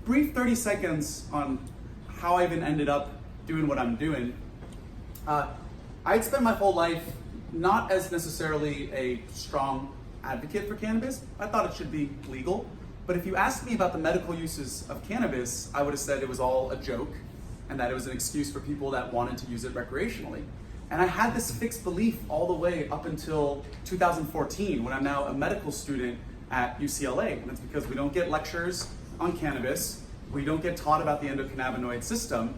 brief 30 seconds on how I even ended up doing what I'm doing. I'd spent my whole life not as necessarily a strong advocate for cannabis. I thought it should be legal. But if you asked me about the medical uses of cannabis, I would have said it was all a joke and that it was an excuse for people that wanted to use it recreationally. And I had this fixed belief all the way up until 2014, when I'm now a medical student at UCLA. And it's because we don't get lectures on cannabis, we don't get taught about the endocannabinoid system,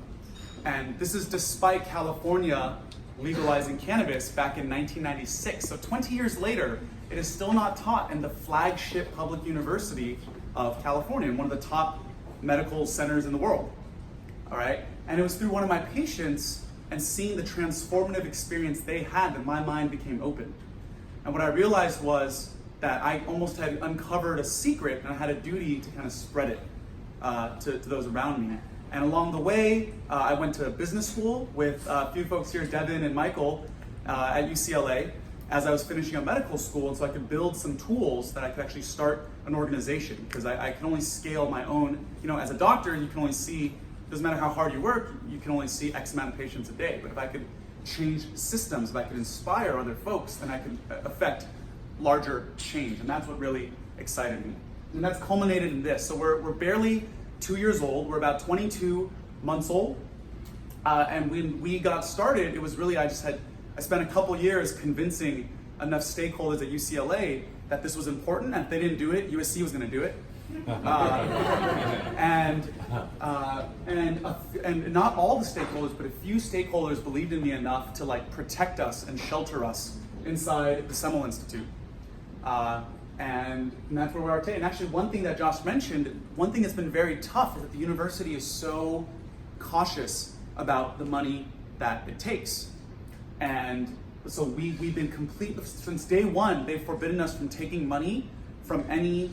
and this is despite California legalizing cannabis back in 1996. So 20 years later, it is still not taught in the flagship public university of California, one of the top medical centers in the world. All right, and it was through one of my patients and seeing the transformative experience they had that my mind became open. And what I realized was that I almost had uncovered a secret, and I had a duty to kind of spread it to those around me. And along the way, I went to business school with a few folks here, Devin and Michael, at UCLA, as I was finishing up medical school, and so I could build some tools that I could actually start an organization, because I can only scale my own. As a doctor, you can only see, doesn't matter how hard you work, you can only see X amount of patients a day. But if I could change systems, if I could inspire other folks, then I could affect larger change, and that's what really excited me. And that's culminated in this. So we're barely 2 years old, we're about 22 months old, and when we got started, it was really, I spent a couple years convincing enough stakeholders at UCLA that this was important, and if they didn't do it, USC was gonna do it. And not all the stakeholders, but a few stakeholders believed in me enough to protect us and shelter us inside the Semel Institute. And that's where we are today. And actually, one thing that Josh mentioned, one thing that's been very tough is that the university is so cautious about the money that it takes. And so we've been since day one, they've forbidden us from taking money from any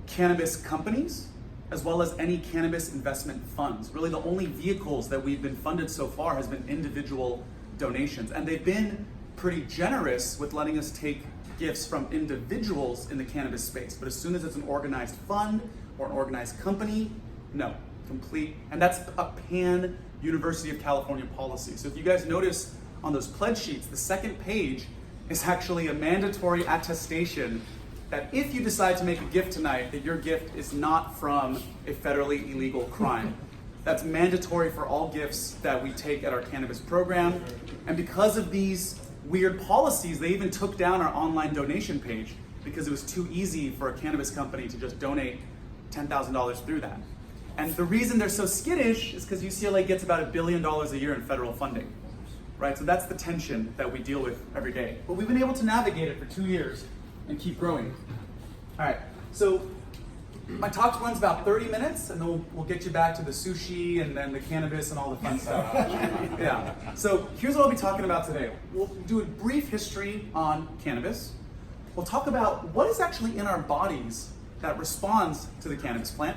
cannabis companies, as well as any cannabis investment funds. Really, the only vehicles that we've been funded so far has been individual donations. And they've been pretty generous with letting us take gifts from individuals in the cannabis space. But as soon as it's an organized fund or an organized company, no, complete. And that's a pan University of California policy. So if you guys notice on those pledge sheets, the second page is actually a mandatory attestation that if you decide to make a gift tonight, that your gift is not from a federally illegal crime. That's mandatory for all gifts that we take at our cannabis program. And because of these weird policies, they even took down our online donation page because it was too easy for a cannabis company to just donate $10,000 through that. And the reason they're so skittish is because UCLA gets about $1 billion a year in federal funding, right? So that's the tension that we deal with every day. But we've been able to navigate it for 2 years and keep growing. All right, so my talk runs about 30 minutes, and then we'll get you back to the sushi and then the cannabis and all the fun stuff. Yeah, so here's what I'll be talking about today. We'll do a brief history on cannabis. We'll talk about what is actually in our bodies that responds to the cannabis plant.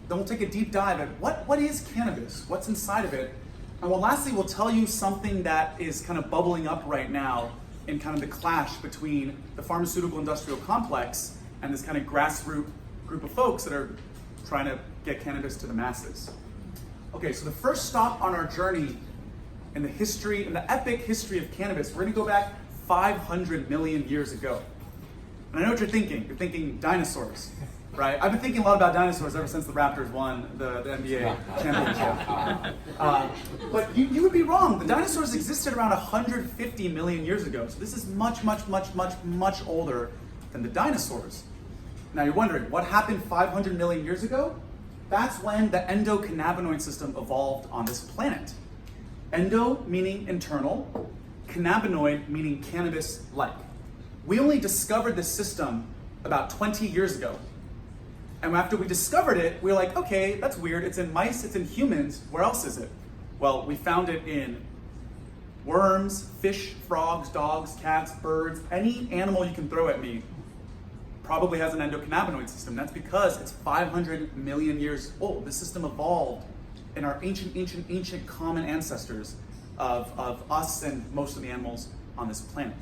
Then we'll take a deep dive at what is cannabis, what's inside of it, and lastly, we'll tell you something that is kind of bubbling up right now in kind of the clash between the pharmaceutical industrial complex and this kind of grassroots group of folks that are trying to get cannabis to the masses. Okay, so the first stop on our journey in the epic history of cannabis, we're gonna go back 500 million years ago. And I know what you're thinking. You're thinking dinosaurs, right? I've been thinking a lot about dinosaurs ever since the Raptors won the MBA championship. But you would be wrong. The dinosaurs existed around 150 million years ago. So this is much, much, much, much, much older than the dinosaurs. Now you're wondering, what happened 500 million years ago? That's when the endocannabinoid system evolved on this planet. Endo meaning internal, cannabinoid meaning cannabis-like. We only discovered this system about 20 years ago. And after we discovered it, we were like, okay, that's weird. It's in mice, it's in humans. Where else is it? Well, we found it in worms, fish, frogs, dogs, cats, birds, any animal you can throw at me probably has an endocannabinoid system. That's because it's 500 million years old. This system evolved in our ancient common ancestors of us and most of the animals on this planet.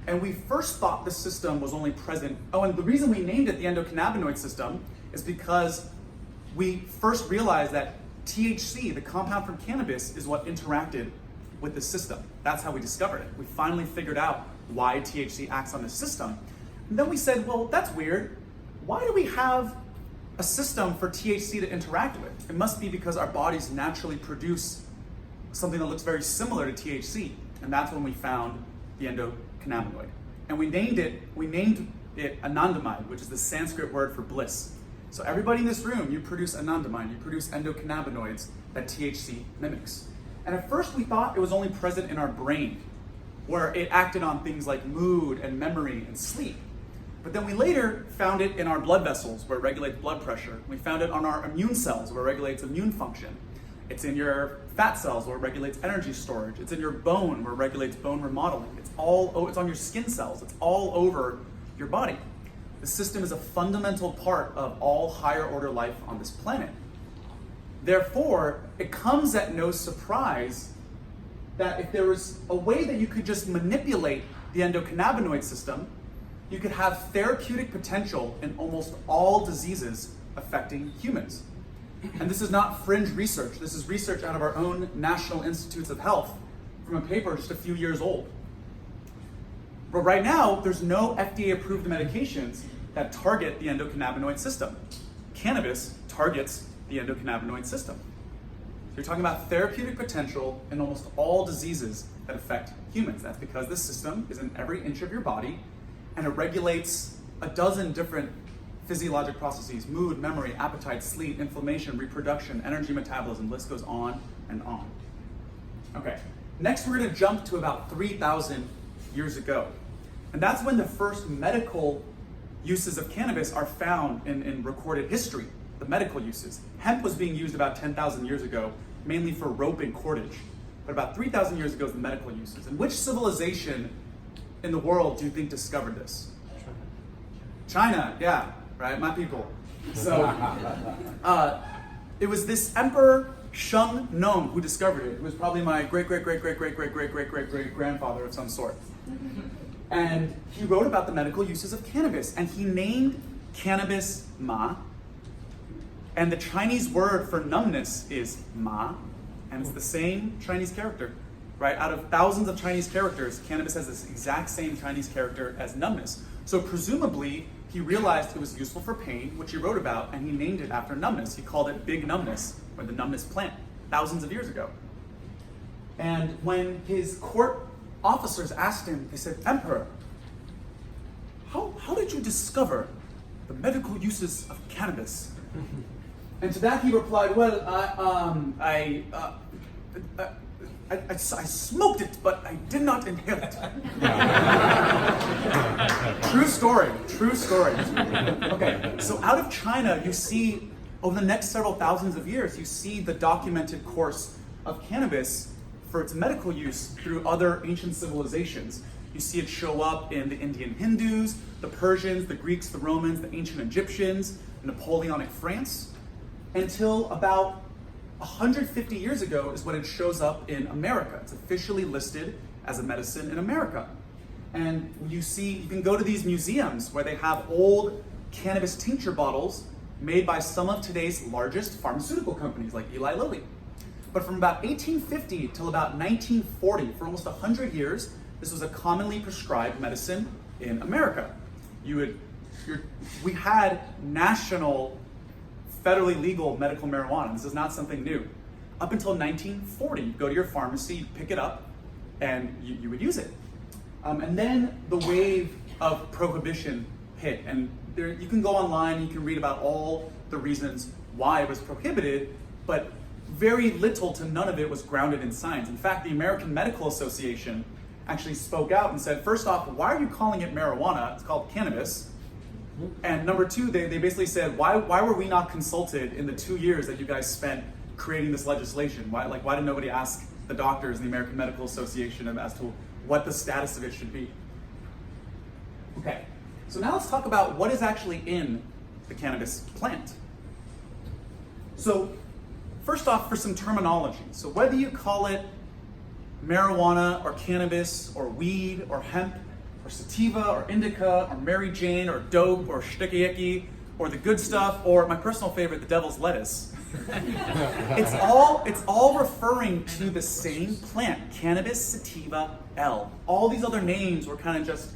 And we first thought this system was only present, and the reason we named it the endocannabinoid system is because we first realized that THC, the compound from cannabis, is what interacted with the system. That's how we discovered it. We finally figured out why THC acts on the system. And then we said, well, that's weird. Why do we have a system for THC to interact with? It must be because our bodies naturally produce something that looks very similar to THC. And that's when we found the endocannabinoid. And we named it anandamide, which is the Sanskrit word for bliss. So everybody in this room, you produce anandamide, you produce endocannabinoids that THC mimics. And at first we thought it was only present in our brain, where it acted on things like mood and memory and sleep. But then we later found it in our blood vessels, where it regulates blood pressure. We found it on our immune cells, where it regulates immune function. It's in your fat cells, where it regulates energy storage. It's in your bone, where it regulates bone remodeling. It's on your skin cells. It's all over your body. The system is a fundamental part of all higher order life on this planet. Therefore, it comes at no surprise that if there was a way that you could just manipulate the endocannabinoid system, you could have therapeutic potential in almost all diseases affecting humans. And this is not fringe research. This is research out of our own National Institutes of Health from a paper just a few years old. But right now, there's no FDA-approved medications that target the endocannabinoid system. Cannabis targets the endocannabinoid system. So you're talking about therapeutic potential in almost all diseases that affect humans. That's because this system is in every inch of your body, and it regulates a dozen different physiologic processes: mood, memory, appetite, sleep, inflammation, reproduction, energy metabolism. List goes on and on. Okay, next we're going to jump to about 3,000 years ago. And that's when the first medical uses of cannabis are found in recorded history, the medical uses. Hemp was being used about 10,000 years ago, mainly for rope and cordage. But about 3,000 years ago is the medical uses. And which civilization in the world do you think discovered this? China, yeah, right, my people. So it was this Emperor Shun Nong who discovered it. It was probably my great-great-great-great-great-great-great-great-grandfather of some sort. And he wrote about the medical uses of cannabis, and he named cannabis ma. And the Chinese word for numbness is ma, and it's the same Chinese character, right? Out of thousands of Chinese characters, cannabis has this exact same Chinese character as numbness. So presumably, he realized it was useful for pain, which he wrote about, and he named it after numbness. He called it big numbness, or the numbness plant, thousands of years ago. And when his court officers asked him, they said, "Emperor, how did you discover the medical uses of cannabis?" And to that he replied, "Well, I smoked it, but I did not inhale it." True story, true story. Okay, so out of China, you see, over the next several thousands of years, you see the documented course of cannabis for its medical use through other ancient civilizations. You see it show up in the Indian Hindus, the Persians, the Greeks, the Romans, the ancient Egyptians, Napoleonic France, until about 150 years ago is when it shows up in America. It's officially listed as a medicine in America. And you can go to these museums where they have old cannabis tincture bottles made by some of today's largest pharmaceutical companies like Eli Lilly. But from about 1850 till about 1940, for almost 100 years, this was a commonly prescribed medicine in America. We had national, federally legal medical marijuana. This is not something new. Up until 1940, you go to your pharmacy, you pick it up, and you would use it. And then the wave of prohibition hit. And you can go online, you can read about all the reasons why it was prohibited, but very little to none of it was grounded in science. In fact, the American Medical Association actually spoke out and said, first off, why are you calling it marijuana? It's called cannabis. And number two, they basically said, why were we not consulted in the 2 years that you guys spent creating this legislation? Why did nobody ask the doctors in the American Medical Association as to what the status of it should be? Okay, so now let's talk about what is actually in the cannabis plant. So first off, for some terminology. So whether you call it marijuana or cannabis or weed or hemp or sativa or indica or Mary Jane or dope or shtickayiki or the good stuff, or my personal favorite, the devil's lettuce. It's all referring to the same plant, Cannabis sativa L. All these other names were kind of just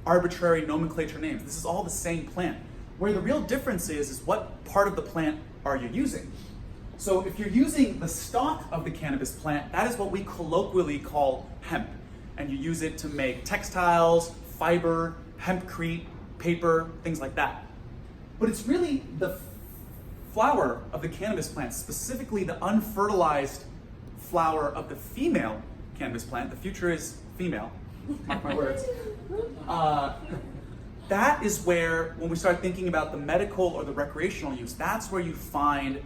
arbitrary nomenclature names. This is all the same plant. Where the real difference is what part of the plant are you using? So if you're using the stalk of the cannabis plant, that is what we colloquially call hemp. And you use it to make textiles, fiber, hempcrete, paper, things like that. But it's really the flower of the cannabis plant, specifically the unfertilized flower of the female cannabis plant. The future is female, mark my words. That is where, when we start thinking about the medical or the recreational use, that's where you find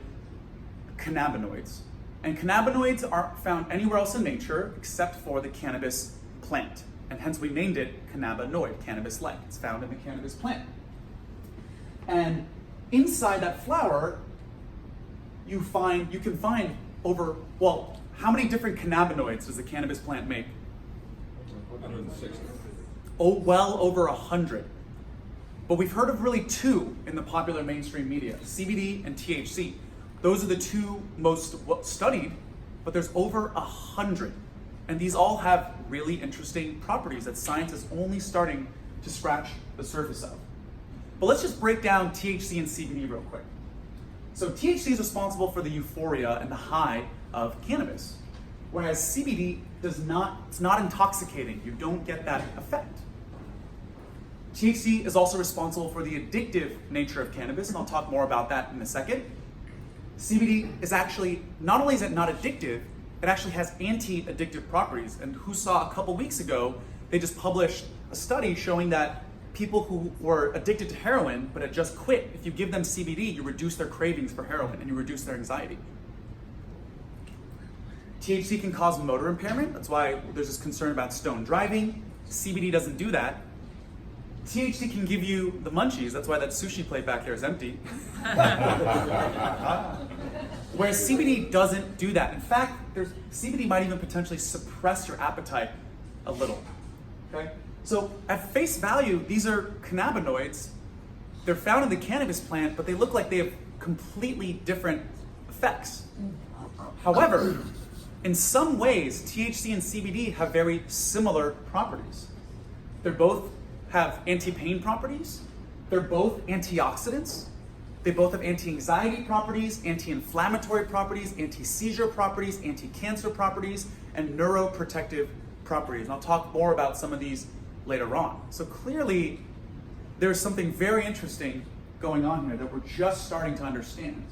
cannabinoids. And cannabinoids aren't found anywhere else in nature except for the cannabis plant. And hence we named it cannabinoid, cannabis-like. It's found in the cannabis plant. And inside that flower, you can find over, well, how many different cannabinoids does the cannabis plant make? 160. Oh, well over 100. But we've heard of really two in the popular mainstream media, CBD and THC. Those are the two most studied, but there's over 100. And these all have really interesting properties that science is only starting to scratch the surface of. But let's just break down THC and CBD real quick. So THC is responsible for the euphoria and the high of cannabis, whereas CBD it's not intoxicating. You don't get that effect. THC is also responsible for the addictive nature of cannabis, and I'll talk more about that in a second. CBD is actually, not only is it not addictive, it actually has anti-addictive properties. And who saw a couple weeks ago, they just published a study showing that people who were addicted to heroin but had just quit, if you give them CBD, you reduce their cravings for heroin and you reduce their anxiety. THC can cause motor impairment. That's why there's this concern about stoned driving. CBD doesn't do that. THC can give you the munchies. That's why that sushi plate back there is empty. Whereas CBD doesn't do that. In fact, CBD might even potentially suppress your appetite a little. Okay? So at face value, these are cannabinoids. They're found in the cannabis plant, but they look like they have completely different effects. However, in some ways, THC and CBD have very similar properties. They both have anti-pain properties. They're both antioxidants. They both have anti-anxiety properties, anti-inflammatory properties, anti-seizure properties, anti-cancer properties, and neuroprotective properties. And I'll talk more about some of these later on. So clearly, there's something very interesting going on here that we're just starting to understand.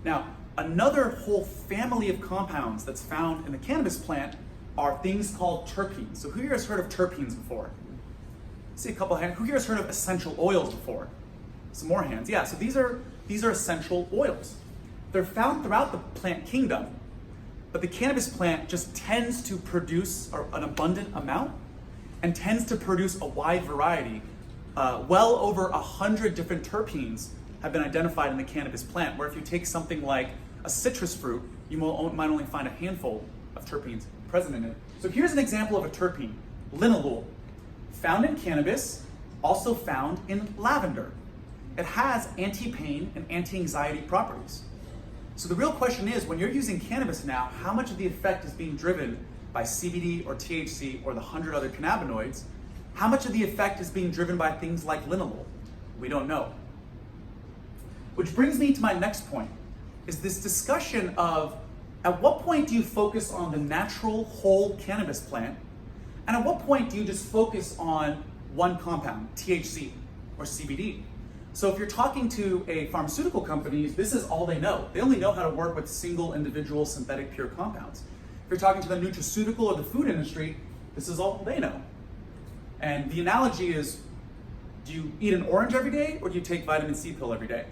Now, another whole family of compounds that's found in the cannabis plant are things called terpenes. So who here has heard of terpenes before? See a couple of hands. Who here has heard of essential oils before? Some more hands. Yeah, so these are essential oils. They're found throughout the plant kingdom, but the cannabis plant just tends to produce an abundant amount and tends to produce a wide variety. Well over 100 different terpenes have been identified in the cannabis plant, where if you take something like a citrus fruit, you might only find a handful of terpenes present in it. So here's an example of a terpene, linalool, found in cannabis, also found in lavender. It has anti-pain and anti-anxiety properties. So the real question is, when you're using cannabis now, how much of the effect is being driven by CBD or THC or the 100 other cannabinoids? How much of the effect is being driven by things like linalool? We don't know. Which brings me to my next point, is this discussion of at what point do you focus on the natural whole cannabis plant, and at what point do you just focus on one compound, THC or CBD? So if you're talking to a pharmaceutical company, this is all they know. They only know how to work with single individual synthetic pure compounds. If you're talking to the nutraceutical or the food industry, this is all they know. And the analogy is, do you eat an orange every day or do you take vitamin C pill every day?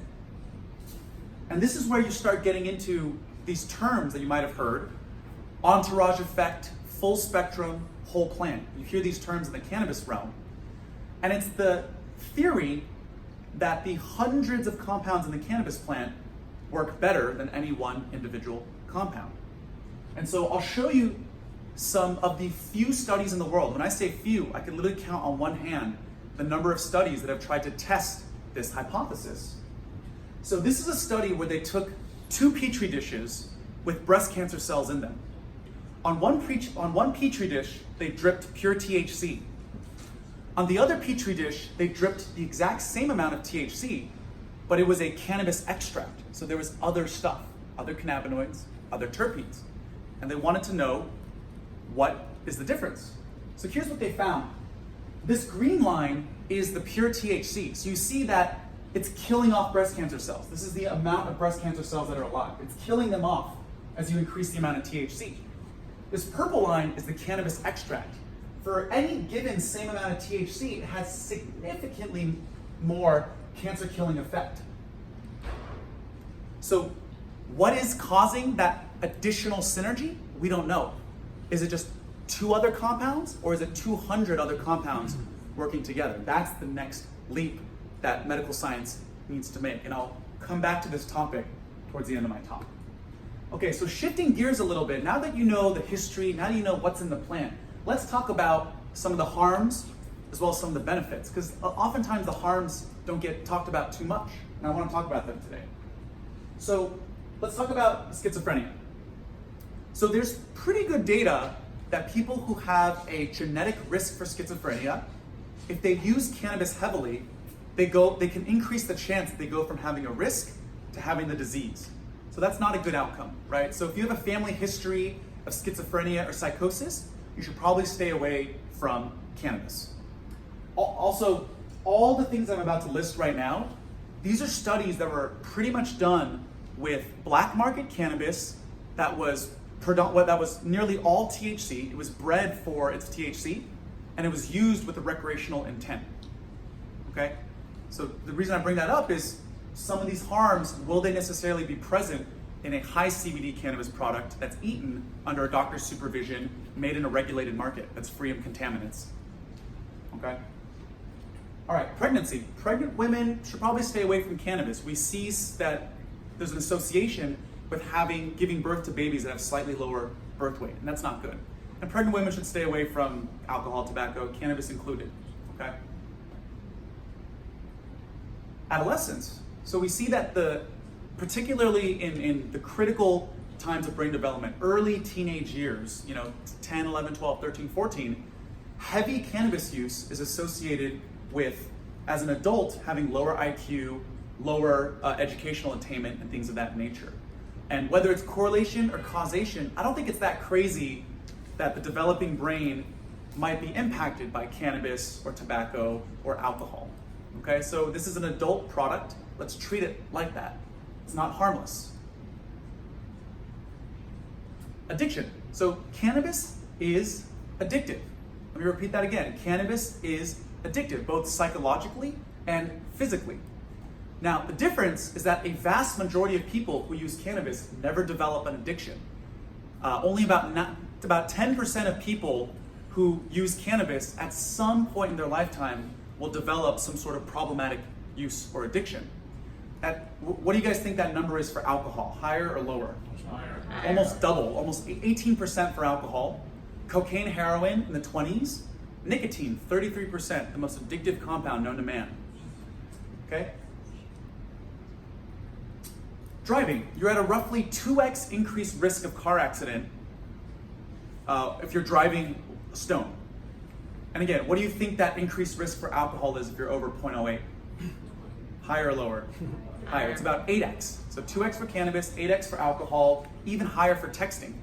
And this is where you start getting into these terms that you might have heard: entourage effect, full spectrum, whole plant. You hear these terms in the cannabis realm. And it's the theory that the hundreds of compounds in the cannabis plant work better than any one individual compound. And so I'll show you some of the few studies in the world. When I say few, I can literally count on one hand the number of studies that have tried to test this hypothesis. So this is a study where they took 2 petri dishes with breast cancer cells in them. On one petri dish, they dripped pure THC. On the other petri dish, they dripped the exact same amount of THC, but it was a cannabis extract. So there was other stuff, other cannabinoids, other terpenes. And they wanted to know what is the difference. So here's what they found. This green line is the pure THC. So you see that it's killing off breast cancer cells. This is the amount of breast cancer cells that are alive. It's killing them off as you increase the amount of THC. This purple line is the cannabis extract. For any given same amount of THC, it has significantly more cancer-killing effect. So what is causing that additional synergy? We don't know. Is it just 2 other compounds, or is it 200 other compounds working together? That's the next leap that medical science needs to make. And I'll come back to this topic towards the end of my talk. Okay, so shifting gears a little bit, now that you know the history, now that you know what's in the plant, let's talk about some of the harms as well as some of the benefits, because oftentimes the harms don't get talked about too much, and I want to talk about them today. So let's talk about schizophrenia. So there's pretty good data that people who have a genetic risk for schizophrenia, if they use cannabis heavily, they can increase the chance that they go from having a risk to having the disease. So that's not a good outcome, right? So if you have a family history of schizophrenia or psychosis, you should probably stay away from cannabis. Also, all the things I'm about to list right now, these are studies that were pretty much done with black market cannabis that was nearly all THC. It was bred for its THC, and it was used with a recreational intent. Okay? So the reason I bring that up is some of these harms, will they necessarily be present in a high CBD cannabis product that's eaten under a doctor's supervision, made in a regulated market that's free of contaminants? Okay? All right, pregnancy. Pregnant women should probably stay away from cannabis. We see that there's an association with giving birth to babies that have slightly lower birth weight, and that's not good. And pregnant women should stay away from alcohol, tobacco, cannabis included, okay? Adolescence. So we see that particularly in the critical times of brain development, early teenage years, 10, 11, 12, 13, 14, heavy cannabis use is associated with, as an adult, having lower IQ, lower educational attainment, and things of that nature. And whether it's correlation or causation, I don't think it's that crazy that the developing brain might be impacted by cannabis or tobacco or alcohol. Okay, so this is an adult product. Let's treat it like that. It's not harmless. Addiction. So cannabis is addictive. Let me repeat that again. Cannabis is addictive, both psychologically and physically. Now, the difference is that a vast majority of people who use cannabis never develop an addiction. Only about 10% of people who use cannabis at some point in their lifetime will develop some sort of problematic use or addiction. What do you guys think that number is for alcohol? Higher or lower? Higher. Almost double, almost 18% for alcohol. Cocaine, heroin in the 20s. Nicotine, 33%, the most addictive compound known to man. Okay? Driving, you're at a roughly 2x increased risk of car accident if you're driving stoned. And again, what do you think that increased risk for alcohol is if you're over 0.08? Higher or lower? Higher. It's about 8x. So 2x for cannabis, 8x for alcohol, even higher for texting.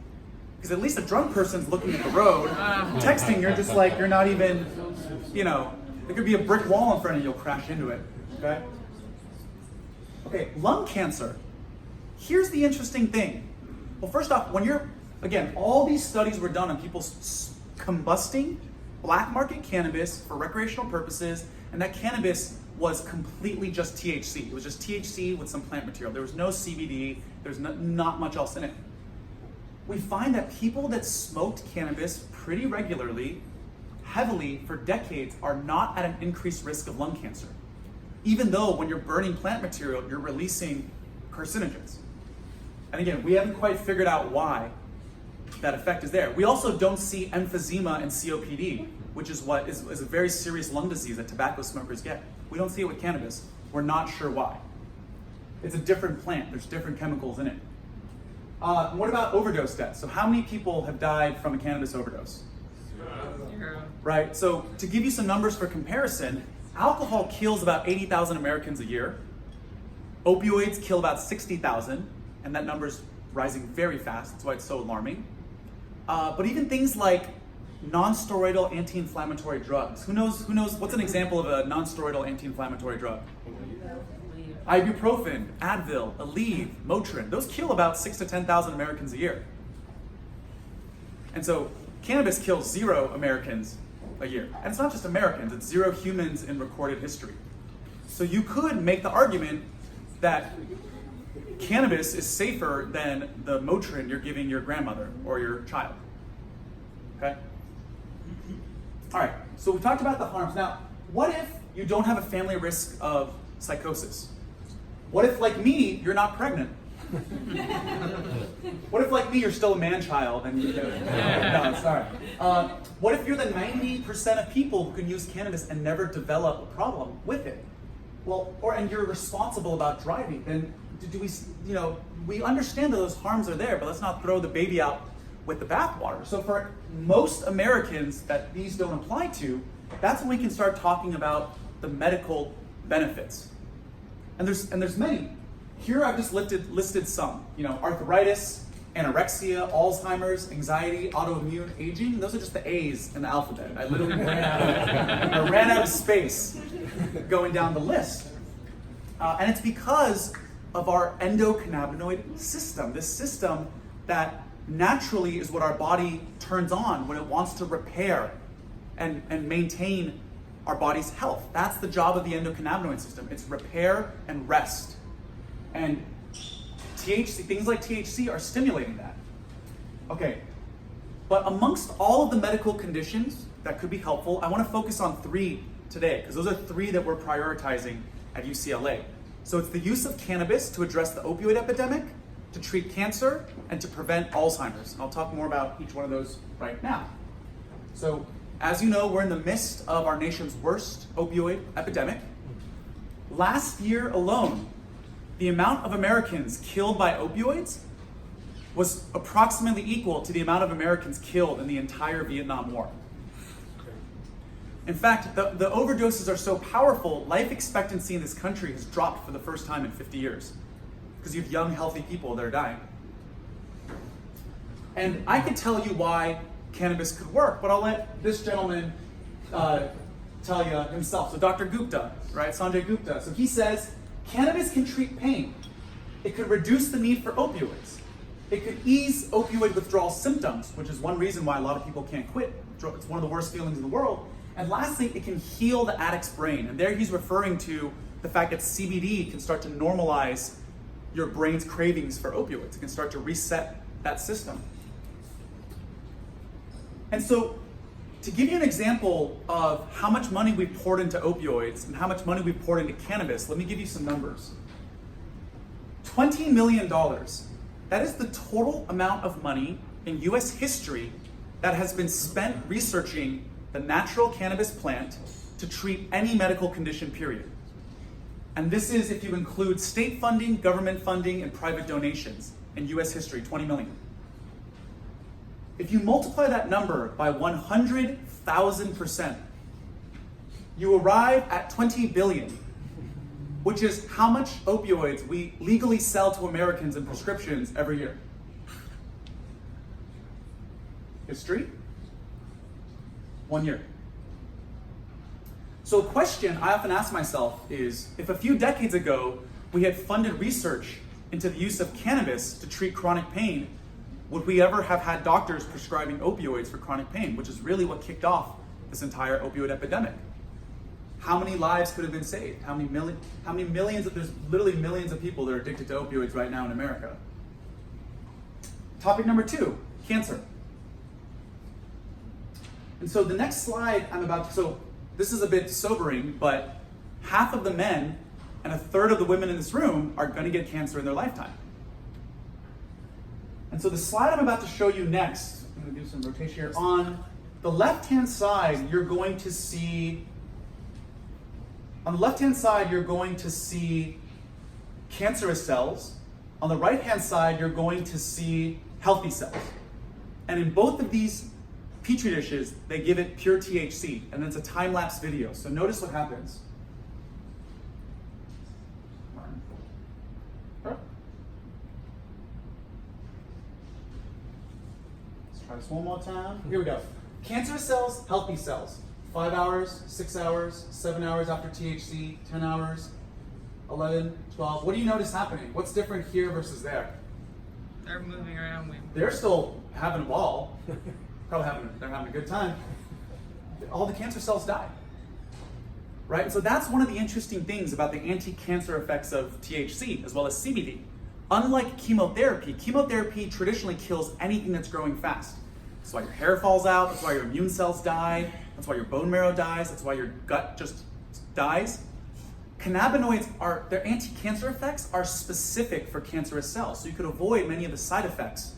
Because at least a drunk person's looking at the road. Texting, you're just like, you're not even, there could be a brick wall in front of you, you'll crash into it. Okay? Okay, lung cancer. Here's the interesting thing. Well, first off, all these studies were done on people combusting black market cannabis for recreational purposes, and that cannabis was completely just THC. It was just THC with some plant material. There was no CBD, there's not much else in it. We find that people that smoked cannabis pretty regularly, heavily for decades, are not at an increased risk of lung cancer. Even though when you're burning plant material, you're releasing carcinogens. And again, we haven't quite figured out why that effect is there. We also don't see emphysema and COPD, which is what is a very serious lung disease that tobacco smokers get. We don't see it with cannabis. We're not sure why. It's a different plant. There's different chemicals in it. What about overdose deaths? So how many people have died from a cannabis overdose? 0. Right, so to give you some numbers for comparison, alcohol kills about 80,000 Americans a year. Opioids kill about 60,000, and that number's rising very fast. That's why it's so alarming. But even things like non-steroidal anti-inflammatory drugs. Who knows, what's an example of a non-steroidal anti-inflammatory drug? Ibuprofen, Advil, Aleve, Motrin. Those kill about 6,000 to 10,000 Americans a year. And so cannabis kills 0 Americans a year. And it's not just Americans, it's 0 humans in recorded history. So you could make the argument that cannabis is safer than the Motrin you're giving your grandmother or your child. Okay? All right, so we talked about the harms. Now, what if you don't have a family risk of psychosis? What if, like me, you're not pregnant? What if, like me, you're still a man-child and no, sorry. What if you're the 90% of people who can use cannabis and never develop a problem with it? Well, and you're responsible about driving, then we understand that those harms are there, but let's not throw the baby out with the bathwater. So for most Americans that these don't apply to, that's when we can start talking about the medical benefits. And there's many. Here I've just listed some. Arthritis, anorexia, Alzheimer's, anxiety, autoimmune, aging. Those are just the A's in the alphabet. I literally ran out of space going down the list. And it's because of our endocannabinoid system. This system that naturally is what our body turns on when it wants to repair and maintain our body's health. That's the job of the endocannabinoid system. It's repair and rest. And things like THC are stimulating that. Okay, but amongst all of the medical conditions that could be helpful, I want to focus on 3 today, because those are 3 that we're prioritizing at UCLA. So it's the use of cannabis to address the opioid epidemic, to treat cancer, and to prevent Alzheimer's. And I'll talk more about each one of those right now. So, as you know, we're in the midst of our nation's worst opioid epidemic. Last year alone, the amount of Americans killed by opioids was approximately equal to the amount of Americans killed in the entire Vietnam War. In fact, the overdoses are so powerful, life expectancy in this country has dropped for the first time in 50 years. Because you have young, healthy people that are dying. And I could tell you why cannabis could work, but I'll let this gentleman tell you himself. So Dr. Gupta, right, Sanjay Gupta. So he says, cannabis can treat pain. It could reduce the need for opioids. It could ease opioid withdrawal symptoms, which is one reason why a lot of people can't quit. It's one of the worst feelings in the world. And lastly, it can heal the addict's brain. And there he's referring to the fact that CBD can start to normalize your brain's cravings for opioids. It can start to reset that system. And so, to give you an example of how much money we've poured into opioids and how much money we've poured into cannabis, let me give you some numbers. $20 million. That is the total amount of money in US history that has been spent researching the natural cannabis plant to treat any medical condition, period. And this is if you include state funding, government funding, and private donations in US history, 20 million. If you multiply that number by 100,000%, you arrive at 20 billion, which is how much opioids we legally sell to Americans in prescriptions every year. History? 1 year. So a question I often ask myself is, if a few decades ago we had funded research into the use of cannabis to treat chronic pain, would we ever have had doctors prescribing opioids for chronic pain, which is really what kicked off this entire opioid epidemic? How many lives could have been saved? How many millions there's literally millions of people that are addicted to opioids right now in America. Topic number 2, cancer. And so the next slide so this is a bit sobering, but half of the men and a third of the women in this room are going to get cancer in their lifetime. And so the slide I'm about to show you next, I'm going to do some rotation here. On the left-hand side, you're going to see cancerous cells. On the right-hand side, you're going to see healthy cells. And in both of these Petri dishes, they give it pure THC, and it's a time-lapse video. So notice what happens. Let's try this one more time. Here we go. Cancerous cells, healthy cells. 5 hours, 6 hours, 7 hours after THC, 10 hours, 11, 12. What do you notice happening? What's different here versus there? They're moving around. They're still having a ball. Probably they're having a good time. All the cancer cells die. Right? So that's one of the interesting things about the anti-cancer effects of THC as well as CBD. Unlike chemotherapy, chemotherapy traditionally kills anything that's growing fast. That's why your hair falls out, that's why your immune cells die, that's why your bone marrow dies, that's why your gut just dies. Cannabinoids their anti-cancer effects are specific for cancerous cells, so you could avoid many of the side effects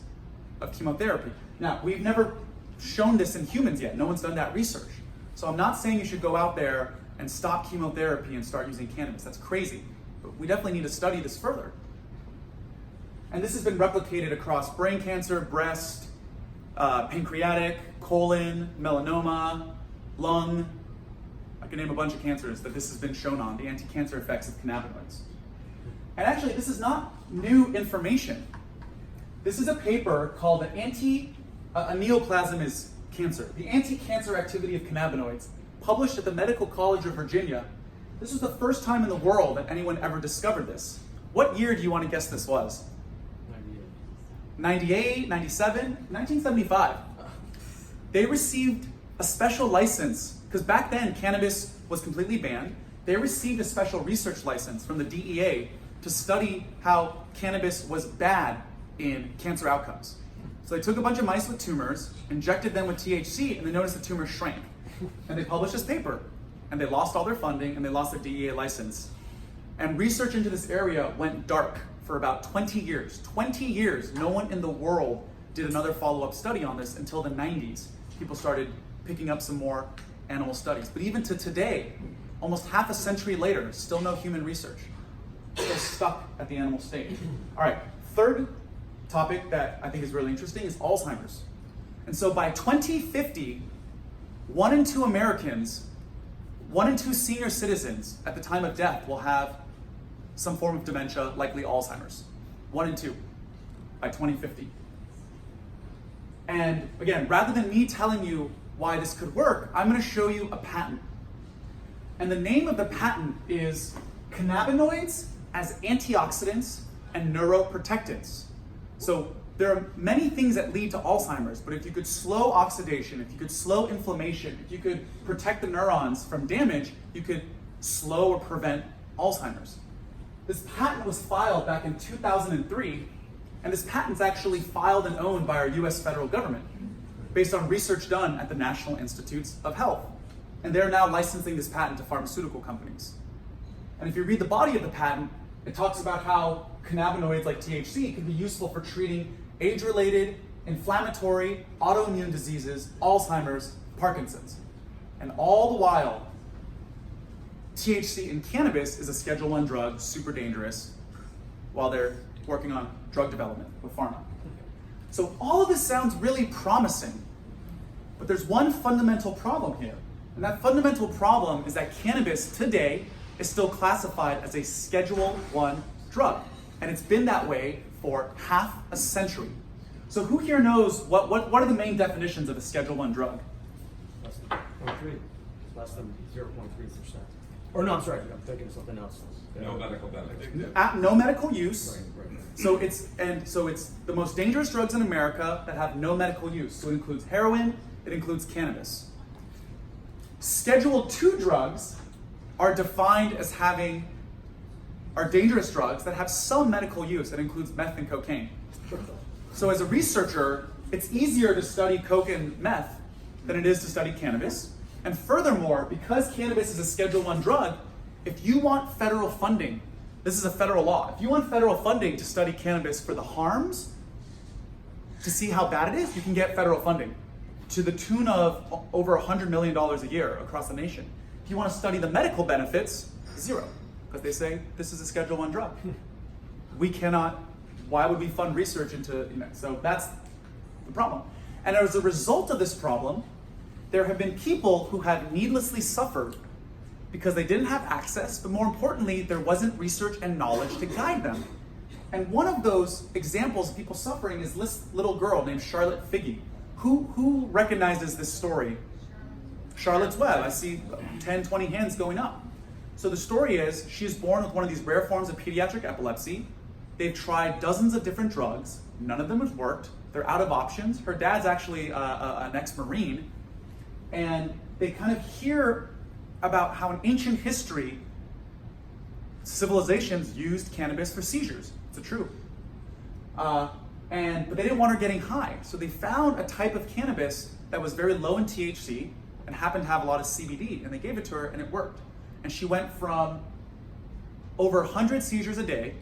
of chemotherapy. Now, we've never shown this in humans yet. No one's done that research. So I'm not saying you should go out there and stop chemotherapy and start using cannabis. That's crazy. But we definitely need to study this further. And this has been replicated across brain cancer, breast, pancreatic, colon, melanoma, lung. I can name a bunch of cancers that this has been shown on, the anti-cancer effects of cannabinoids. And actually, this is not new information. This is a paper called a neoplasm is cancer, the anti-cancer activity of cannabinoids, published at the Medical College of Virginia. This was the first time in the world that anyone ever discovered this. What year do you want to guess this was? 98, 97, 1975. They received a special license, because back then cannabis was completely banned. They received a special research license from the DEA to study how cannabis was bad in cancer outcomes. So they took a bunch of mice with tumors, injected them with THC, and they noticed the tumors shrank. And they published this paper, and they lost all their funding, and they lost their DEA license. And research into this area went dark for about 20 years. 20 years, no one in the world did another follow-up study on this until the 90s. People started picking up some more animal studies. But even to today, almost half a century later, still no human research. Still stuck at the animal stage. All right, third topic that I think is really interesting is Alzheimer's. And so by 2050, 1 in 2 Americans, 1 in 2 senior citizens at the time of death will have some form of dementia, likely Alzheimer's. 1 in 2 by 2050. And again, rather than me telling you why this could work, I'm going to show you a patent. And the name of the patent is Cannabinoids as Antioxidants and Neuroprotectants. So there are many things that lead to Alzheimer's, but if you could slow oxidation, if you could slow inflammation, if you could protect the neurons from damage, you could slow or prevent Alzheimer's. This patent was filed back in 2003, and this patent's actually filed and owned by our US federal government based on research done at the National Institutes of Health. And they're now licensing this patent to pharmaceutical companies. And if you read the body of the patent, it talks about how cannabinoids like THC can be useful for treating age-related, inflammatory, autoimmune diseases, Alzheimer's, Parkinson's. And all the while, THC in cannabis is a Schedule I drug, super dangerous, while they're working on drug development with pharma. So all of this sounds really promising, but there's one fundamental problem here. And that fundamental problem is that cannabis today is still classified as a Schedule I drug. And it's been that way for half a century. So who here knows what are the main definitions of a Schedule I drug? Less than 0.3. Less than 0.3%. Or no, I'm sorry, I'm thinking of something else. No medical benefit. No medical use. Right. So it's the most dangerous drugs in America that have no medical use. So it includes heroin, it includes cannabis. Schedule II drugs are defined as are dangerous drugs that have some medical use. That includes meth and cocaine. So as a researcher, it's easier to study coke and meth than it is to study cannabis. And furthermore, because cannabis is a Schedule I drug, if you want federal funding, this is a federal law, if you want federal funding to study cannabis for the harms, to see how bad it is, you can get federal funding to the tune of over $100 million a year across the nation. If you want to study the medical benefits, zero, because they say this is a Schedule I drug. why would we fund research into, so that's the problem. And as a result of this problem, there have been people who have needlessly suffered because they didn't have access, but more importantly, there wasn't research and knowledge to guide them. And one of those examples of people suffering is this little girl named Charlotte Figge. Who recognizes this story? Charlotte's Web. I see 10, 20 hands going up. So the story is, she is born with one of these rare forms of pediatric epilepsy. They've tried dozens of different drugs. None of them have worked. They're out of options. Her dad's actually an ex-Marine. And they kind of hear about how in ancient history, civilizations used cannabis for seizures. It's a truth. But they didn't want her getting high. So they found a type of cannabis that was very low in THC and happened to have a lot of CBD. And they gave it to her and it worked. And she went from over 100 seizures a day,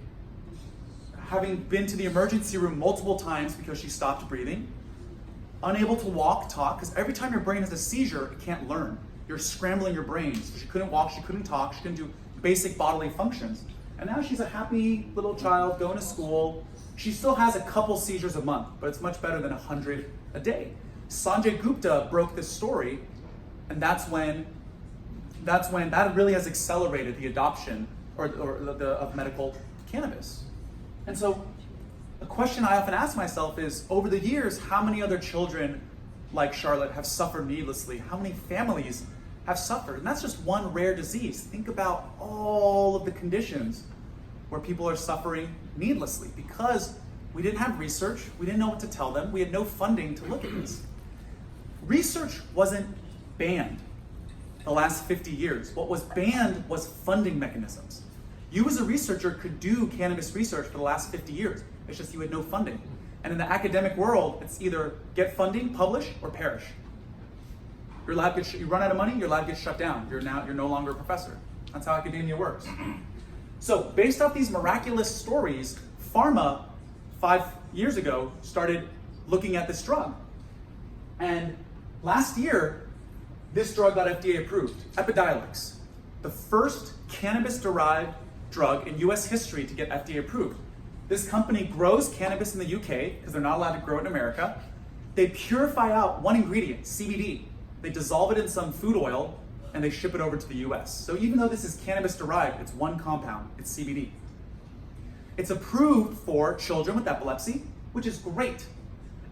having been to the emergency room multiple times because she stopped breathing, unable to walk, talk, because every time your brain has a seizure, it can't learn. You're scrambling your brain. So she couldn't walk, she couldn't talk, she couldn't do basic bodily functions. And now she's a happy little child going to school. She still has a couple seizures a month, but it's much better than 100 a day. Sanjay Gupta broke this story, and that's when that really has accelerated the adoption of medical cannabis. And so a question I often ask myself is, over the years, how many other children like Charlotte have suffered needlessly? How many families have suffered? And that's just one rare disease. Think about all of the conditions where people are suffering needlessly because we didn't have research, we didn't know what to tell them, we had no funding to look at this. Research wasn't banned the last 50 years. What was banned was funding mechanisms. You as a researcher could do cannabis research for the last 50 years. It's just you had no funding. And in the academic world, it's either get funding, publish, or perish. Your lab you run out of money, your lab gets shut down. You're no longer a professor. That's how academia works. So based off these miraculous stories, pharma 5 years ago started looking at this drug. And last year, this drug got FDA approved, Epidiolex, the first cannabis-derived drug in US history to get FDA approved. This company grows cannabis in the UK because they're not allowed to grow it in America. They purify out one ingredient, CBD. They dissolve it in some food oil and they ship it over to the US. So even though this is cannabis-derived, it's one compound, it's CBD. It's approved for children with epilepsy, which is great.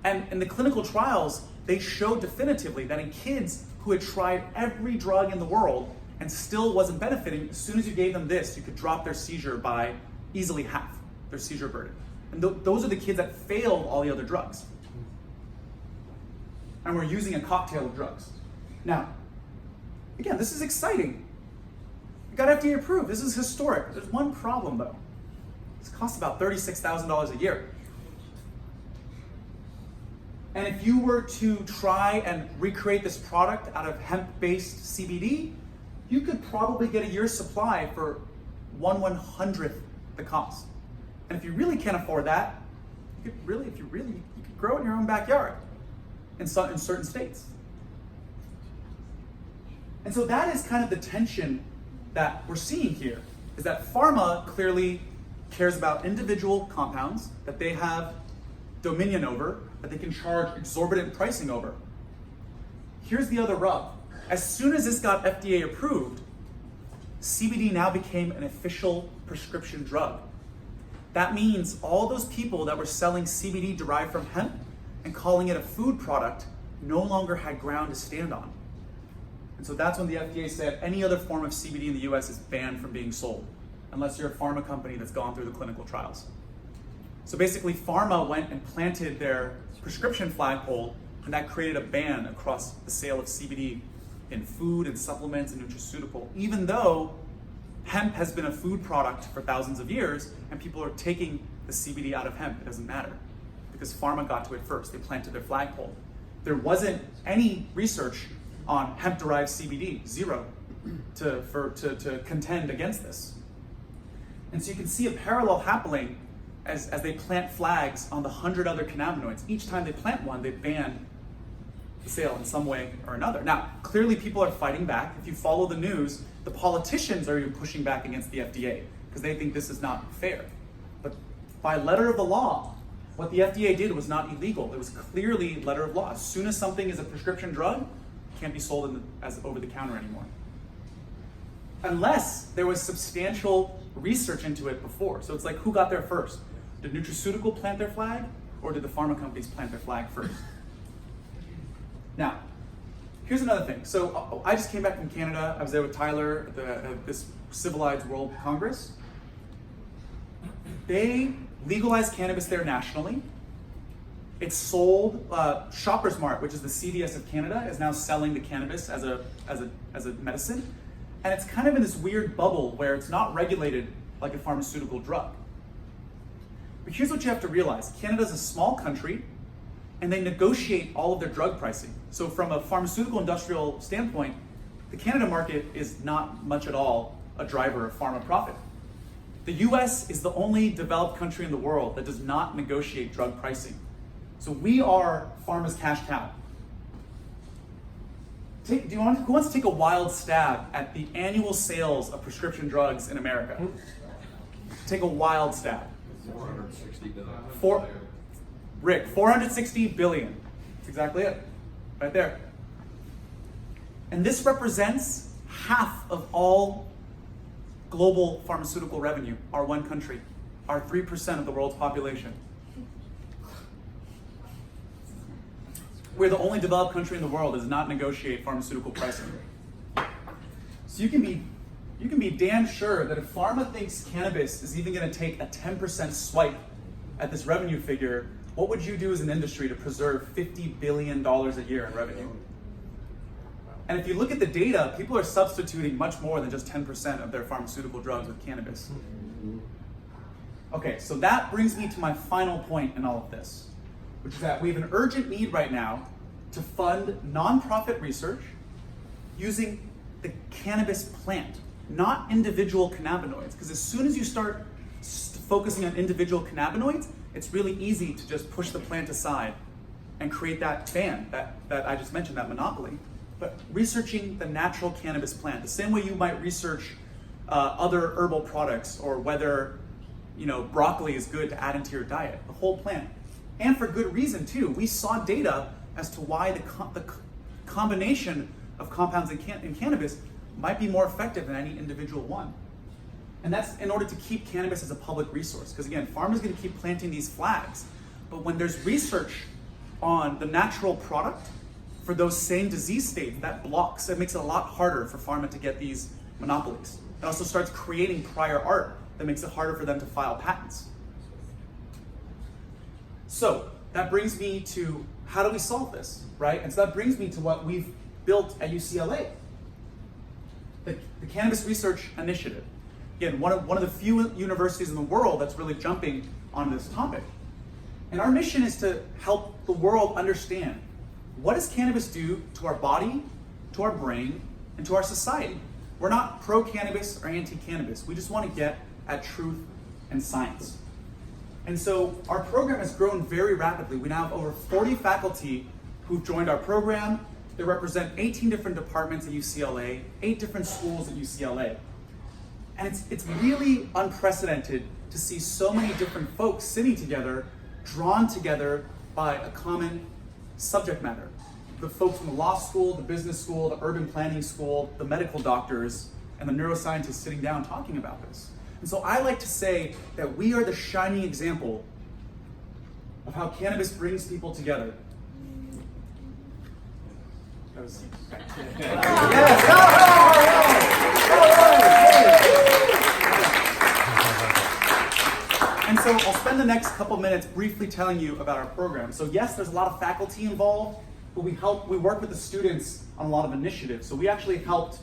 And in the clinical trials, they showed definitively that in kids who had tried every drug in the world and still wasn't benefiting, as soon as you gave them this, you could drop their seizure by easily half, their seizure burden. And those are the kids that failed all the other drugs. And we're using a cocktail of drugs. Now, again, this is exciting. It got FDA approved. This is historic. There's one problem, though. This costs about $36,000 a year. And if you were to try and recreate this product out of hemp-based CBD, you could probably get a year's supply for 1/100th the cost. And if you really can't afford that, you could grow it in your own backyard in certain states. And so that is kind of the tension that we're seeing here, is that pharma clearly cares about individual compounds that they have dominion over, that they can charge exorbitant pricing over. Here's the other rub. As soon as this got FDA approved, CBD now became an official prescription drug. That means all those people that were selling CBD derived from hemp and calling it a food product no longer had ground to stand on. And so that's when the FDA said any other form of CBD in the US is banned from being sold, unless you're a pharma company that's gone through the clinical trials. So basically, pharma went and planted their prescription flagpole, and that created a ban across the sale of CBD in food and supplements and nutraceutical, even though hemp has been a food product for thousands of years, and people are taking the CBD out of hemp. It doesn't matter, because pharma got to it first. They planted their flagpole. There wasn't any research on hemp-derived CBD, zero, to contend against this. And so you can see a parallel happening as they plant flags on the 100 other cannabinoids. Each time they plant one, they ban the sale in some way or another. Now, clearly people are fighting back. If you follow the news, the politicians are even pushing back against the FDA because they think this is not fair. But by letter of the law. What the FDA did was not illegal. It was clearly letter of law. As soon as something is a prescription drug, it can't be sold as over-the-counter anymore. Unless there was substantial research into it before. So it's like, who got there first? Did nutraceutical plant their flag, or did the pharma companies plant their flag first? Now, here's another thing. So I just came back from Canada. I was there with Tyler at this Civilized World Congress. They legalized cannabis there nationally. It's sold. Shoppers Mart, which is the CVS of Canada, is now selling the cannabis as a medicine, and it's kind of in this weird bubble where it's not regulated like a pharmaceutical drug. But here's what you have to realize: Canada's a small country, and they negotiate all of their drug pricing. So from a pharmaceutical industrial standpoint, the Canada market is not much at all a driver of pharma profit. The US is the only developed country in the world that does not negotiate drug pricing. So we are pharma's cash cow. Who wants to take a wild stab at the annual sales of prescription drugs in America? Take a wild stab. 460 billion. Rick, 460 billion. That's exactly it. Right there. And this represents half of all global pharmaceutical revenue, our one country, our 3% of the world's population. We're the only developed country in the world that does not negotiate pharmaceutical pricing. So you can be damn sure that if pharma thinks cannabis is even going to take a 10% swipe at this revenue figure, what would you do as an industry to preserve $50 billion a year in revenue? And if you look at the data, people are substituting much more than just 10% of their pharmaceutical drugs with cannabis. Okay, so that brings me to my final point in all of this, which is that we have an urgent need right now to fund nonprofit research using the cannabis plant, not individual cannabinoids. Because as soon as you start focusing on individual cannabinoids, it's really easy to just push the plant aside and create that ban that I just mentioned, that monopoly. But researching the natural cannabis plant, the same way you might research other herbal products, or whether broccoli is good to add into your diet, the whole plant. And for good reason too. We saw data as to why the combination of compounds in cannabis might be more effective than any individual one. And that's in order to keep cannabis as a public resource. Because again, pharma's going to keep planting these flags. But when there's research on the natural product for those same disease states, it makes it a lot harder for pharma to get these monopolies. It also starts creating prior art that makes it harder for them to file patents. So that brings me to, how do we solve this, right? And so that brings me to what we've built at UCLA, the Cannabis Research Initiative. Again, one of the few universities in the world that's really jumping on this topic. And our mission is to help the world understand, what does cannabis do to our body, to our brain, and to our society? We're not pro-cannabis or anti-cannabis. We just want to get at truth and science. And so our program has grown very rapidly. We now have over 40 faculty who've joined our program. They represent 18 different departments at UCLA, 8 different schools at UCLA. And it's really unprecedented to see so many different folks sitting together, drawn together by a common subject matter. The folks from the law school, the business school, the urban planning school, the medical doctors, and the neuroscientists sitting down talking about this. And so I like to say that we are the shining example of how cannabis brings people together. That was... And so I'll spend the next couple minutes briefly telling you about our program. So yes, there's a lot of faculty involved, but we work with the students on a lot of initiatives. So we actually helped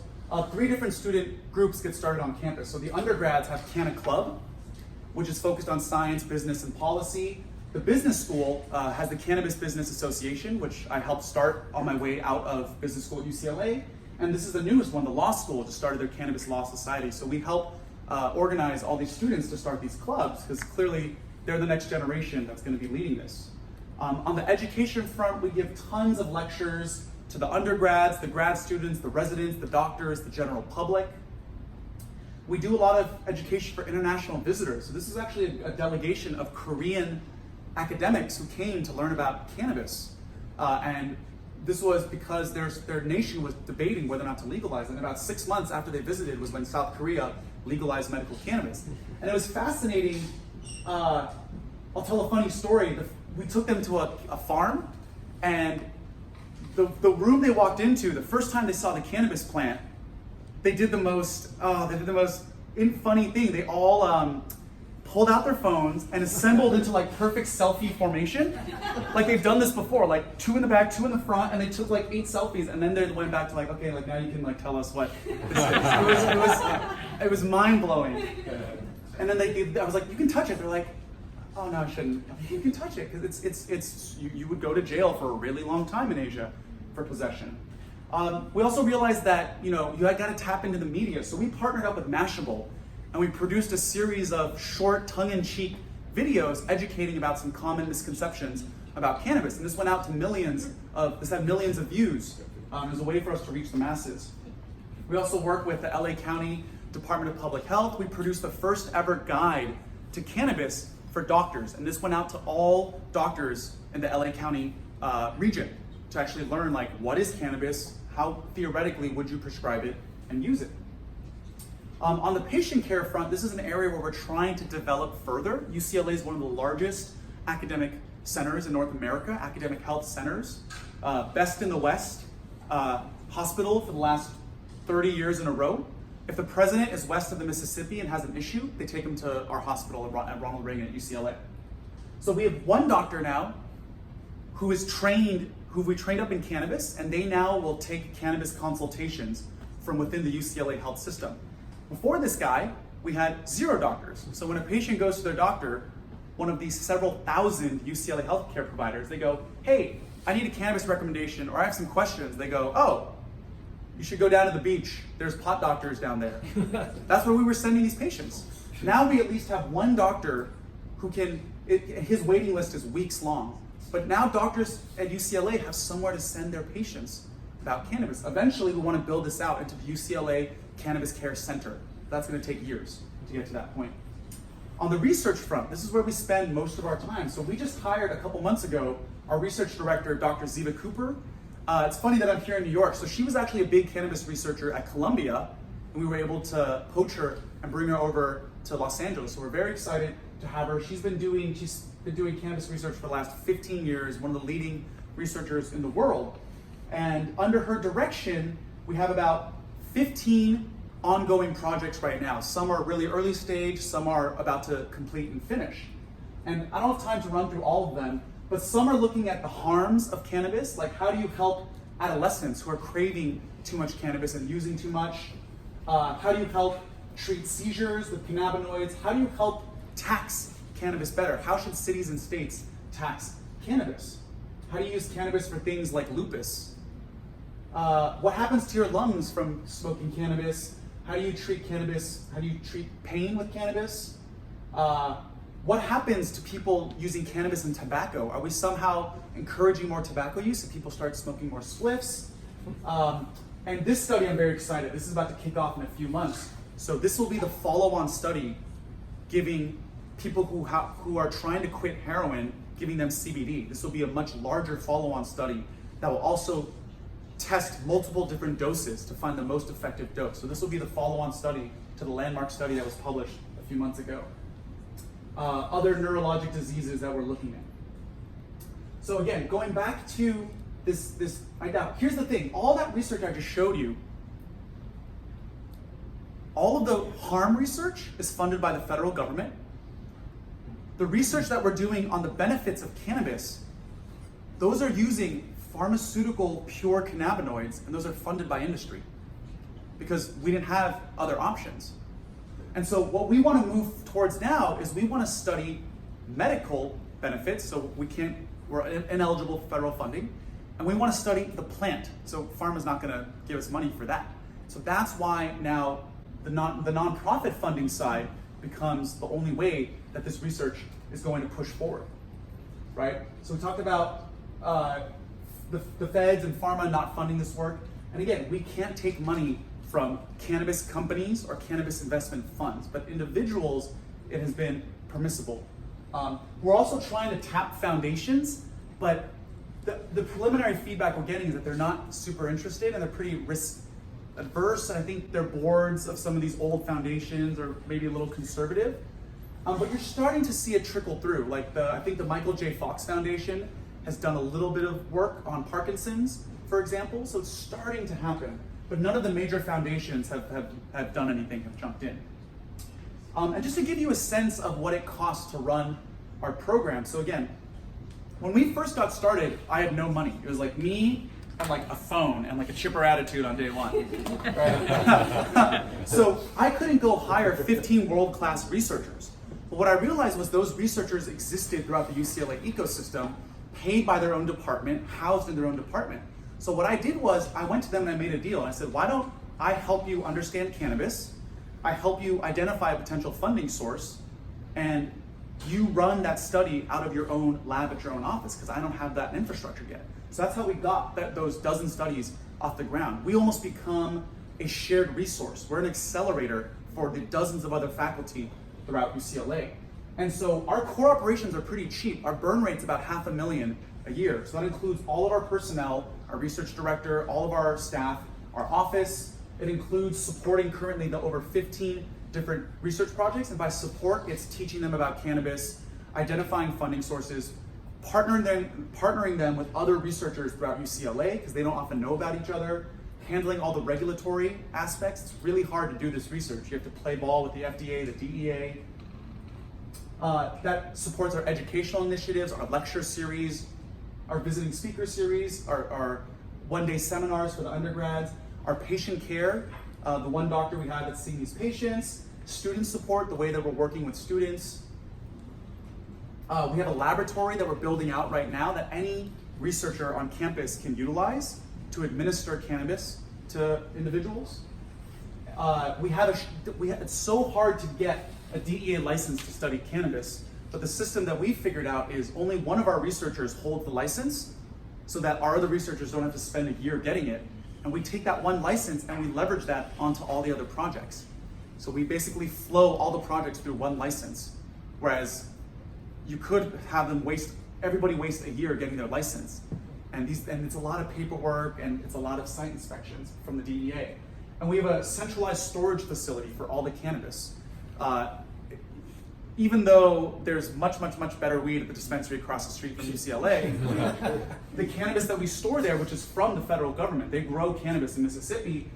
3 different student groups get started on campus. So the undergrads have Canna Club, which is focused on science, business, and policy. The business school has the Cannabis Business Association, which I helped start on my way out of business school at UCLA. And this is the newest one, the law school, just started their Cannabis Law Society. So we help organize all these students to start these clubs, because clearly they're the next generation that's going to be leading this. On the education front, we give tons of lectures to the undergrads, the grad students, the residents, the doctors, the general public. We do a lot of education for international visitors. So this is actually a delegation of Korean academics who came to learn about cannabis. And this was because their nation was debating whether or not to legalize it. And about 6 months after they visited was when South Korea legalized medical cannabis. And it was fascinating. I'll tell a funny story. We took them to a farm, and the room they walked into, the first time they saw the cannabis plant, they did the most funny thing. They all pulled out their phones and assembled into like perfect selfie formation. Like they've done this before, like 2 in the back, 2 in the front, and they took like 8 selfies, and then they went back to like, okay, like now you can like tell us what this is. It was mind blowing. And then I was like, you can touch it. They're like, oh no, I shouldn't. You can touch it because you would go to jail for a really long time in Asia for possession. We also realized that you got to tap into the media, so we partnered up with Mashable, and we produced a series of short, tongue-in-cheek videos educating about some common misconceptions about cannabis, and this went out to this had millions of views. It was a way for us to reach the masses. We also work with the LA County Department of Public Health. We produced the first ever guide to cannabis for doctors, and this went out to all doctors in the LA County region to actually learn like what is cannabis, how theoretically would you prescribe it and use it. On the patient care front, this is an area where we're trying to develop further. UCLA is one of the largest academic centers in North America, academic health centers, best in the West, hospital for the last 30 years in a row. If the president is west of the Mississippi and has an issue, they take him to our hospital at Ronald Reagan at UCLA. So we have one doctor now who we trained up in cannabis, and they now will take cannabis consultations from within the UCLA health system. Before this guy, we had 0 doctors. So when a patient goes to their doctor, one of these several thousand UCLA healthcare providers, they go, hey, I need a cannabis recommendation, or I have some questions. They go, oh, you should go down to the beach. There's pot doctors down there. That's where we were sending these patients. Now we at least have one doctor who his waiting list is weeks long. But now doctors at UCLA have somewhere to send their patients about cannabis. Eventually, we want to build this out into the UCLA Cannabis Care Center. That's going to take years to get to that point. On the research front, this is where we spend most of our time. So we just hired a couple months ago our research director, Dr. Ziva Cooper. It's funny that I'm here in New York. So she was actually a big cannabis researcher at Columbia, and we were able to poach her and bring her over to Los Angeles. So we're very excited to have her. She's been doing cannabis research for the last 15 years, one of the leading researchers in the world. And under her direction, we have about 15 ongoing projects right now. Some are really early stage, some are about to complete and finish. And I don't have time to run through all of them, but some are looking at the harms of cannabis, like how do you help adolescents who are craving too much cannabis and using too much? How do you help treat seizures with cannabinoids? How do you help tax cannabis better? How should cities and states tax cannabis? How do you use cannabis for things like lupus? What happens to your lungs from smoking cannabis? How do you treat cannabis? How do you treat pain with cannabis? What happens to people using cannabis and tobacco? Are we somehow encouraging more tobacco use if people start smoking more spliffs? And this study, I'm very excited. This is about to kick off in a few months. So this will be the follow-on study giving people who are trying to quit heroin, giving them CBD. This will be a much larger follow-on study that will also test multiple different doses to find the most effective dose. So this will be the follow-on study to the landmark study that was published a few months ago. Other neurologic diseases that we're looking at. So again, going back to this here's the thing, all that research I just showed you, all of the harm research is funded by the federal government. The research that we're doing on the benefits of cannabis, those are using pharmaceutical pure cannabinoids, and those are funded by industry because we didn't have other options. And so what we want to move towards now is we want to study medical benefits, so we're ineligible for federal funding, and we want to study the plant. So pharma's not going to give us money for that. So that's why now the nonprofit funding side becomes the only way that this research is going to push forward, right? So we talked about the feds and pharma not funding this work. And again, we can't take money from cannabis companies or cannabis investment funds, but individuals, it has been permissible. We're also trying to tap foundations, but the preliminary feedback we're getting is that they're not super interested and they're pretty risk adverse. And I think their boards of some of these old foundations are maybe a little conservative. But you're starting to see it trickle through. Like I think the Michael J. Fox Foundation has done a little bit of work on Parkinson's, for example. So it's starting to happen. But none of the major foundations have done anything, have jumped in. And just to give you a sense of what it costs to run our program. So again, when we first got started, I had no money. It was like me and like a phone and like a chipper attitude on day one. Right? So I couldn't go hire 15 world-class researchers. But what I realized was those researchers existed throughout the UCLA ecosystem, paid by their own department, housed in their own department. So what I did was I went to them and I made a deal. I said, why don't I help you understand cannabis? I help you identify a potential funding source, and you run that study out of your own lab at your own office, because I don't have that infrastructure yet. So that's how we got those dozen studies off the ground. We almost become a shared resource. We're an accelerator for the dozens of other faculty throughout UCLA. And so our core operations are pretty cheap. Our burn rate's about $500,000 a year. So that includes all of our personnel, our research director, all of our staff, our office. It includes supporting currently the over 15 different research projects. And by support, it's teaching them about cannabis, identifying funding sources, partnering them with other researchers throughout UCLA, because they don't often know about each other, handling all the regulatory aspects. It's really hard to do this research. You have to play ball with the FDA, the DEA. That supports our educational initiatives, our lecture series, our visiting speaker series, our one-day seminars for the undergrads, our patient care, the one doctor we have that's seeing these patients, student support, the way that we're working with students. We have a laboratory that we're building out right now that any researcher on campus can utilize to administer cannabis to individuals. It's so hard to get a DEA license to study cannabis, but the system that we figured out is only one of our researchers holds the license, so that our other researchers don't have to spend a year getting it. And we take that one license and we leverage that onto all the other projects. So we basically flow all the projects through one license, whereas you could have them everybody waste a year getting their license. And it's a lot of paperwork and it's a lot of site inspections from the DEA. And we have a centralized storage facility for all the cannabis. Even though there's much, much, much better weed at the dispensary across the street from UCLA, the cannabis that we store there, which is from the federal government, they grow cannabis in Mississippi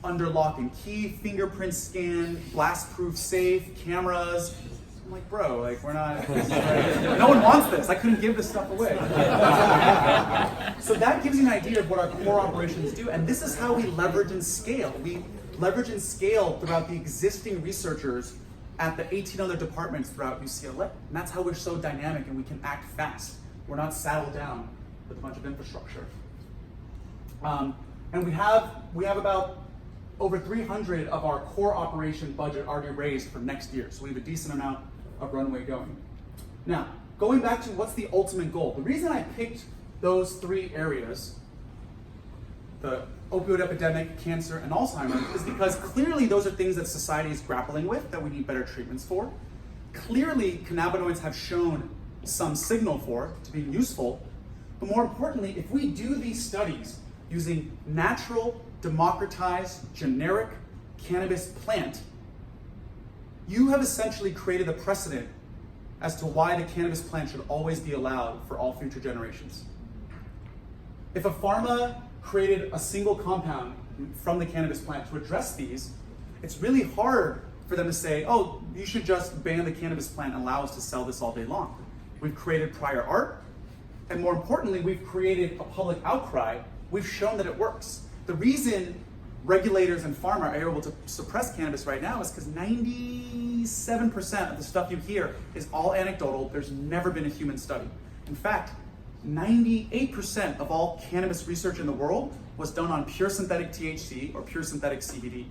under lock and key, fingerprint scan, blast-proof safe, cameras. I'm like, bro, like we're not, no one wants this. I couldn't give this stuff away. So that gives you an idea of what our core operations do, and this is how we leverage and scale. We leverage and scale throughout the existing researchers at the 18 other departments throughout UCLA. And that's how we're so dynamic and we can act fast. We're not saddled down with a bunch of infrastructure. And we have about over 300 of our core operation budget already raised for next year. So we have a decent amount of runway going. Now, going back to what's the ultimate goal? The reason I picked those three areas, the opioid epidemic, cancer, and Alzheimer's, is because clearly those are things that society is grappling with, that we need better treatments for. Clearly, cannabinoids have shown some signal for to be useful, but more importantly, if we do these studies using natural, democratized, generic cannabis plant, you have essentially created a precedent as to why the cannabis plant should always be allowed for all future generations. If a pharma created a single compound from the cannabis plant to address these, it's really hard for them to say, oh, you should just ban the cannabis plant and allow us to sell this all day long. We've created prior art, and more importantly, we've created a public outcry. We've shown that it works. The reason regulators and pharma are able to suppress cannabis right now is because 97% of the stuff you hear is all anecdotal. There's never been a human study. In fact, 98% of all cannabis research in the world was done on pure synthetic THC or pure synthetic CBD,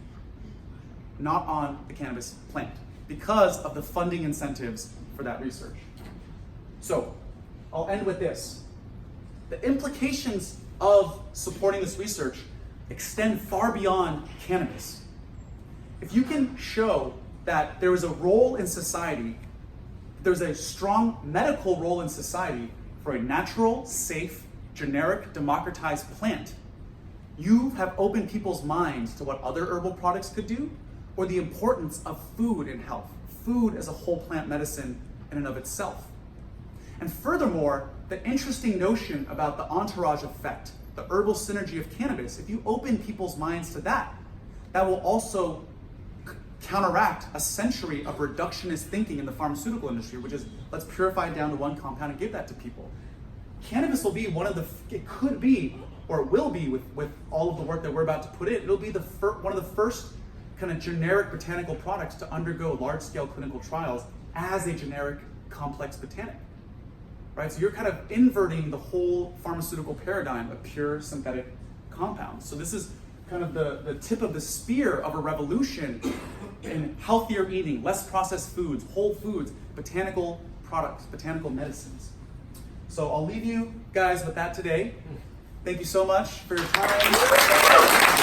not on the cannabis plant, because of the funding incentives for that research. So, I'll end with this. The implications of supporting this research extend far beyond cannabis. If you can show that there is a role in society, there's a strong medical role in society for a natural, safe, generic, democratized plant, you have opened people's minds to what other herbal products could do, or the importance of food in health, food as a whole plant medicine in and of itself. And furthermore, the interesting notion about the entourage effect, the herbal synergy of cannabis, if you open people's minds to that, that will also counteract a century of reductionist thinking in the pharmaceutical industry, which is let's purify it down to one compound and give that to people. Cannabis will be one of the, it could be, or it will be with all of the work that we're about to put in, it'll be one of the first kind of generic botanical products to undergo large-scale clinical trials as a generic complex botanic. Right? So you're kind of inverting the whole pharmaceutical paradigm of pure synthetic compounds. So this is kind of the tip of the spear of a revolution in healthier eating, less processed foods, whole foods, botanical products, botanical medicines. So I'll leave you guys with that today. Thank you so much for your time.